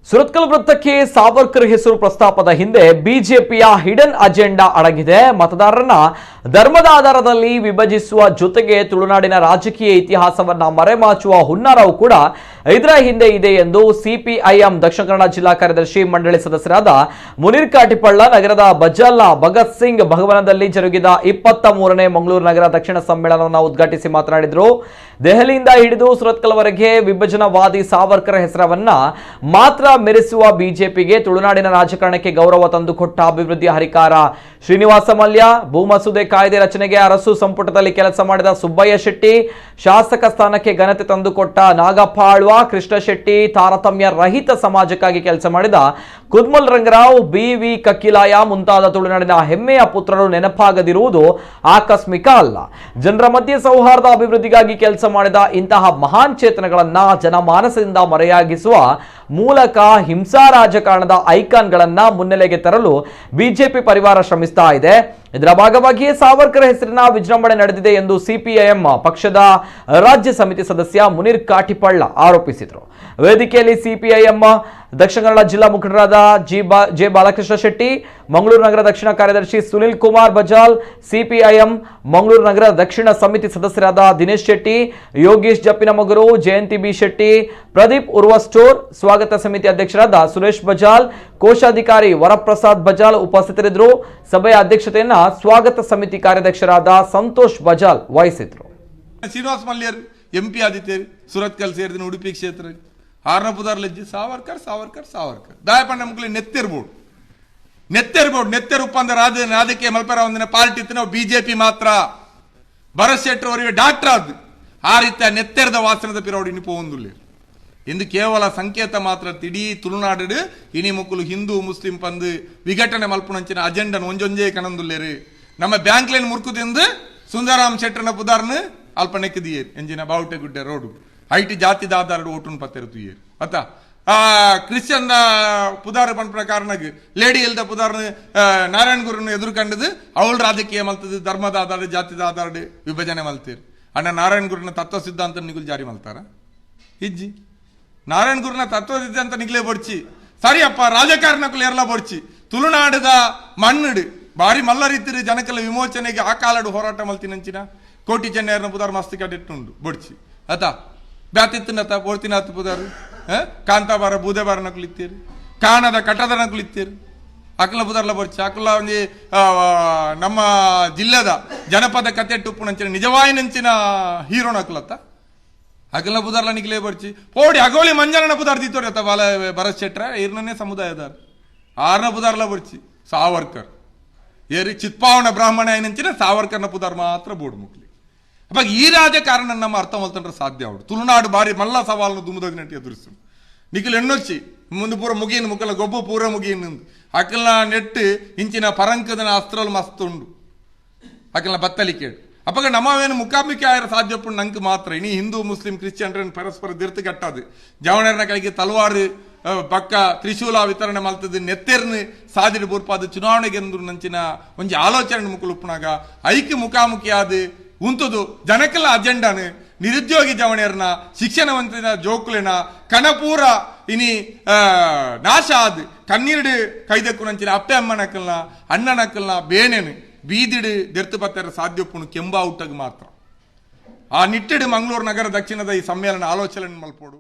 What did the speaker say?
ಸುರತ್ಕಲ್ ವೃತ್ತಕ್ಕೆ ಸಾವರ್ಕರ್ ಹೆಸರು ಪ್ರಸ್ತಾಪದ ಹಿಂದೆ ಬಿಜೆಪಿಯ ಹಿಡನ್ ಅಜೆಂಡಾ ಅಡಗಿದೆ. ಮತದಾರರನ್ನ ಧರ್ಮದ ಆಧಾರದಲ್ಲಿ ವಿಭಜಿಸುವ ಜೊತೆಗೆ ತುಳುನಾಡಿನ ರಾಜಕೀಯ ಇತಿಹಾಸವನ್ನ ಮರೆಮಾಚುವ ಹುನ್ನಾರವು ಕೂಡ ಇದರ ಹಿಂದೆ ಇದೆ ಎಂದು ಸಿಪಿಐಎಂ ದಕ್ಷಿಣ ಕನ್ನಡ ಜಿಲ್ಲಾ ಕಾರ್ಯದರ್ಶಿ ಮಂಡಳಿ ಸದಸ್ಯರಾದ ಮುನೀರ್ ಕಾಟಿಪಳ್ಳ ನಗರದ ಬಜಾಲ್ನ ಭಗತ್ ಸಿಂಗ್ ಭವನದಲ್ಲಿ ಜರುಗಿದ 23ನೇ ಮಂಗಳೂರು ನಗರ ದಕ್ಷಿಣ ಸಮ್ಮೇಳನವನ್ನು ಉದ್ಘಾಟಿಸಿ ಮಾತನಾಡಿದರು. ದೆಹಲಿಯಿಂದ ಹಿಡಿದು ಸುರತ್ಕಲ್ವರೆಗೆ ವಿಭಜನವಾದಿ ಸಾವರ್ಕರ್ ಹೆಸರನ್ನ ಮಾತ್ರ ಮೆರೆಸುವ ಬಿಜೆಪಿಗೆ ತುಳುನಾಡಿನ ರಾಜಕಾರಣಕ್ಕೆ ಗೌರವ ತಂದುಕೊಟ್ಟ ಅಭಿವೃದ್ಧಿ ಹರಿಕಾರ ಶ್ರೀನಿವಾಸ ಮಲ್ಯ, ಭೂ ಮಸೂದೆ ಕಾಯ್ದೆ ರಚನೆಗೆ ಅರಸು ಸಂಪುಟದಲ್ಲಿ ಕೆಲಸ ಮಾಡಿದ ಸುಬ್ಬಯ್ಯ ಶೆಟ್ಟಿ, ಶಾಸಕ ಸ್ಥಾನಕ್ಕೆ ಘನತೆ ತಂದುಕೊಟ್ಟ ನಾಗಪ್ಪ ಆಳ್ವ, ಕೃಷ್ಣ ಶೆಟ್ಟಿ, ತಾರತಮ್ಯ ರಹಿತ ಸಮಾಜಕ್ಕಾಗಿ ಕೆಲಸ ಮಾಡಿದ ಕುದ್ಮಲ್ ರಂಗರಾವ್, ಬಿ.ವಿ. ಕಕ್ಕಿಲಾಯ ಮುಂತಾದ ತುಳುನಾಡಿನ ಹೆಮ್ಮೆಯ ಪುತ್ರರು ನೆನಪಾಗದಿರುವುದು ಆಕಸ್ಮಿಕ ಅಲ್ಲ. ಜನರ ಮಧ್ಯೆ ಸೌಹಾರ್ದ ಅಭಿವೃದ್ಧಿಗಾಗಿ ಕೆಲಸ ಮಾಡಿದ ಇಂತಹ ಮಹಾನ್ ಚೇತನಗಳನ್ನ ಜನಮಾನಸದಿಂದ ಮರೆಯಾಗಿಸುವ ಮೂಲಕ ಹಿಂಸಾ ರಾಜಕಾರಣದ ಐಕಾನ್ಗಳನ್ನ ಮುನ್ನೆಲೆಗೆ ತರಲು ಬಿಜೆಪಿ ಪರಿವಾರ ಶ್ರಮಿಸ್ತಾ ಇದೆ. ಇದರ ಭಾಗವಾಗಿಯೇ ಸಾವರ್ಕರ್ ಹೆಸರಿನ ವಿಜೃಂಭಣೆ ನಡೆದಿದೆ ಎಂದು ಸಿಪಿಐಎಂ ಪಕ್ಷದ ರಾಜ್ಯ ಸಮಿತಿ ಸದಸ್ಯ ಮುನೀರ್ ಕಾಟಿಪಳ್ಳ ಆರೋಪಿಸಿದರು. ವೇದಿಕೆಯಲ್ಲಿ ಸಿಪಿಐಎಂ ದಕ್ಷಿಣ ಕನ್ನಡ ಜಿಲ್ಲಾ ಮುಖಂಡರಾದ ಜೆ ಬಾಲಕೃಷ್ಣ ಶೆಟ್ಟಿ, ಮಂಗಳೂರು ನಗರ ದಕ್ಷಿಣ ಕಾರ್ಯದರ್ಶಿ ಸುನಿಲ್ ಕುಮಾರ್ ಬಜಾಲ್, ಸಿಪಿಐಎಂ ಮಂಗಳೂರು ನಗರ ದಕ್ಷಿಣ ಸಮಿತಿ ಸದಸ್ಯರಾದ ದಿನೇಶ್ ಶೆಟ್ಟಿ, ಯೋಗೀಶ್ ಜಪ್ಪಿನಮಗರು, ಜಯಂತಿ ಬಿ ಶೆಟ್ಟಿ, ಪ್ರದೀಪ್ ಉರ್ವಸ್ಟೋರ್, ಸ್ವಾಗತ ಸಮಿತಿ ಅಧ್ಯಕ್ಷರಾದ ಸುರೇಶ್ ಬಜಾಲ್, ಕೋಶಾಧಿಕಾರಿ ವರಪ್ರಸಾದ್ ಬಜಾಲ್ ಉಪಸ್ಥಿತರಿದ್ದರು. ಸಭೆಯ ಅಧ್ಯಕ್ಷತೆಯನ್ನ ಸ್ವಾಗತ ಸಮಿತಿ ಕಾರ್ಯಾಧ್ಯಕ್ಷರಾದ ಸಂತೋಷ್ ಬಜಾಲ್ ವಹಿಸಿದ್ರು. ಶ್ರೀನಿವಾಸ ಮಲ್ಯರ್ ಎಂಪಿ ಆದಿತ್ಯರು ಸುರತ್ಕಲ್ ಸೇರಿದ ಉಡುಪಿ ಕ್ಷೇತ್ರ ಆರ್ನ ಪುದಾರ್ಲೆಜ್ಜಿ ಸಾವರ್ಕರ್ ಸಾವರ್ಕರ್ ಸಾವರ್ಕರ್ ದಾಯಪಣ್ಣ ಮಕ್ಕಳು ನೆತ್ತಿರ್ಬೋದು ನೆತ್ತೆರ್ ಉಪ್ಪಂದ ರಾಜಕೀಯ ಮಲ್ಪರ ಒಂದಿನ ಪಾರ್ಟಿ ಇತ್ತು ನಾವು ಬಿಜೆಪಿ ಮಾತ್ರ ಭರತ್ ಶೆಟ್ಟರ್ ಅವರಿಗೆ ಡಾಕ್ಟರ್ ಆದ್ ಆ ರೀತಿಯ ನೆತ್ತೆರದ ವಾಸನದ ಪಿರೋಡಿ ಇನ್ನು ಪೋಂದುಲ್ಲ ಎಂದು ಕೇವಲ ಸಂಕೇತ ಮಾತ್ರ ತಿಡೀ ತುಳುನಾಡು ಇನಿ ಮಕ್ಕಳು ಹಿಂದೂ ಮುಸ್ಲಿಂ ಪಂದು ವಿಘಟನೆ ಮಲ್ಪುನಂಚಿನ ಅಜೆಂಡನ್ ಒಂಜೊಂಜೇ ಕಣಂದುಲ್ಲೇರು ನಮ್ಮ ಬ್ಯಾಂಕ್ ಲೈನ್ ಮುರ್ಕುದೆಂದು ಸುಂದರಾಮ್ ಶೆಟ್ಟರ್ನ ಪುದಾರ್ನು ಅಲ್ಪ ನೆಕ್ಕದಿಯೇರು ಎಂಜಿನ ಬಾವುಟೆ ಗುಡ್ಡೆ ರೋಡು ಐಟಿ ಜಾತಿ ದಾದಾರು ಓಟುನ್ ಪತ್ತೆರು ತುಯ್ಯೇರು ಅತ್ತ ಕ್ರಿಶ್ಚಿಯನ್ ಪುದಾರ ಪಂಪನ ಕಾರಣಕ್ಕೆ ಲೇಡಿ ಇಲ್ದ ಪುದಾರ್ನ ನಾರಾಯಣ ಗುರುನ ಎದುರು ಕಂಡದು ಅವಳು ರಾಜಕೀಯ ಮಲ್ತದ್ದು ಧರ್ಮದ ಆಧಾರ ಜಾತಿದ ಆಧಾರ ವಿಭಜನೆ ಮಲ್ತೀರು ಅಣ್ಣ ನಾರಾಯಣ ಗುರುನ ತತ್ವ ಸಿದ್ಧಾಂತ ನಿಗುಲ್ ಜಾರಿ ಮಲ್ತಾರ ಇಜ್ಜಿ ನಾರಾಯಣ ಗುರುನ ತತ್ವ ಸಿದ್ಧಾಂತ ನಿಗ್ಲೇ ಬಡ್ಚಿ ಸರಿಯಪ್ಪ ರಾಜಕಾರಣಕ್ಕೂ ಎಲ್ಲ ಬಡ್ಚಿ ತುಳುನಾಡದ ಮಣ್ಣುಡು ಬಾರಿ ಮಲ್ಲರಿತ್ತಿರು ಜನಕ್ಕೆಲ್ಲ ವಿಮೋಚನೆಗೆ ಆ ಕಾಲಡು ಹೋರಾಟ ಮಲ್ತಿನಂಚಿನ ಕೋಟಿ ಚೆನ್ನೈರ್ನ ಪುದಾರ್ ಮಸ್ತಿ ಕಟ್ಟಿಟ್ಟುಂಡು ಬಡ್ಚಿ ಅತ ಬ್ಯಾತಿತ್ತಿನತ ಬೋಳ್ತಿನಾಥ ಪುದಾರು ಕಾಂತಾಬಾರ ಬೂದೆಬಾರ ನಕಲಿತ್ತೀರಿ ಕಾಣದ ಕಟದ ನಕಲಿತ್ತೀರಿ ಅಕಲ ಪುದಾರ್ಲ ಬರ್ಚಿ ಅಕಲ ಒಂಜಿ ನಮ್ಮ ಜಿಲ್ಲೆದ ಜನಪದ ಕತೆ ಟುಪ್ಪುನಂಚಿನ ನಿಜವಾಯಿನಂಚಿನ ಹೀರೋ ನಕಲತ್ತ ಅಕಲ ಪುದಾರ್ಲ ನಿಕ್ಲೇ ಬರ್ಚಿ ಪೋಡಿ ಅಗೋಳಿ ಮಂಜಾನ ಪುದಾರ್ ದಿತ್ತೋರಿ ಅತ್ತ ಬಾಲ ಭರತ್ ಶೆಟ್ರ ಇರ್ನೇ ಸಮುದಾಯದಾರ ಆರ್ನ ಪುದಾರ್ಲ ಬರ್ಚಿ ಸಾವರ್ಕರ್ ಏರಿ ಚಿತ್ಪಾವನ ಬ್ರಾಹ್ಮಣ ಏನಂಚಿನ ಸಾವರ್ಕರ್ನ ಪುದಾರ್ ಮಾತ್ರ ಬೋರ್ಡ್ ಮುಕ್ಲಿ ಅಪ್ಪ ಈ ರಾಜಕಾರಣ ನಮ್ಮ ಅರ್ಥ ಮಲ್ತಂಡ್ರೆ ಸಾಧ್ಯ ಅವಡು ತುಳುನಾಡು ಬಾರಿ ಮಲ್ಲ ಸವಾಲನ್ನು ದುಮ್ಮದಾಗ ನಟಿ ಎದುರಿಸು ನಿಖಿಲ್ ಎಣ್ಣೊಚ್ಚಿ ಮುಂದೆ ಪೂರ ಮುಗಿಯನ್ನು ಮುಕ್ಕಲ ಗೊಬ್ಬ ಪೂರ ಮುಗಿಯನ್ನು ಅಕಲ್ನ ನೆಟ್ಟು ಇಂಚಿನ ಪರಂಕದನ ಅಸ್ತ್ರಲ್ ಮಸ್ತ್ ಉಂಡು ಅಕಲ್ನ ಬತ್ತಲಿಕೆ ಅಪ್ಪಗ ನಮ್ಮವೇನು ಮುಖಾಮುಖಿ ಆಯ್ರ ಸಾಧ್ಯ ಪುಂಡು ನಂಗೆ ಮಾತ್ರ ಇನಿ ಹಿಂದೂ ಮುಸ್ಲಿಂ ಕ್ರಿಶ್ಚಿಯನ್ರನ್ನು ಪರಸ್ಪರ ದಿರ್ತು ಕಟ್ಟದು ಜವಣರ್ನ ಕೈಗೆ ತಲವಾರು ಪಕ್ಕ ತ್ರಿಶೂಲ ವಿತರಣೆ ಮಲ್ತದ್ದು ನೆತ್ತೆರ್ನು ಸಾದಿಡು ಬೂರ್ಪಾದ ಚುನಾವಣೆಗೆ ನಂಚಿನ ಒಂಜಿ ಆಲೋಚನೆ ಮುಕ್ಕಲು ಉಪ್ಪುನಾಗ ಐಕ್ಯ ಮುಖಾಮುಖಿ ಆದ ಉಂತದು ಜನಕ್ಕೆಲ್ಲ ಅಜೆಂಡಾನು ನಿರುದ್ಯೋಗಿ ಜವಣಿಯರ್ನ ಶಿಕ್ಷಣವಂತಿನ ಜೋಕುಲಿನ ಕಣಪೂರ ಇನಿ ನಾಶ ಆದ್ ಕಣ್ಣೀರ್ಡು ಕೈದಕ್ಕು ನಂಚಿನ ಅಪ್ಪೆ ಅಮ್ಮನಕ್ಕಲ್ನ ಅಣ್ಣನಕ್ಕಲ್ನ ಬೇಣೆನು ಬೀದಿಡು ದೆರ್ತು ಪತ್ತರ ಸಾಧ್ಯಪ್ಪುನು ಕೆಂಬಾ ಊಟಗೆ ಮಾತ್ರ ಆ ನಿಟ್ಟಿಡು ಮಂಗಳೂರು ನಗರ ದಕ್ಷಿಣದ ಈ ಸಮ್ಮೇಳನ ಆಲೋಚನೆ ಮಲ್ಪೋಡು.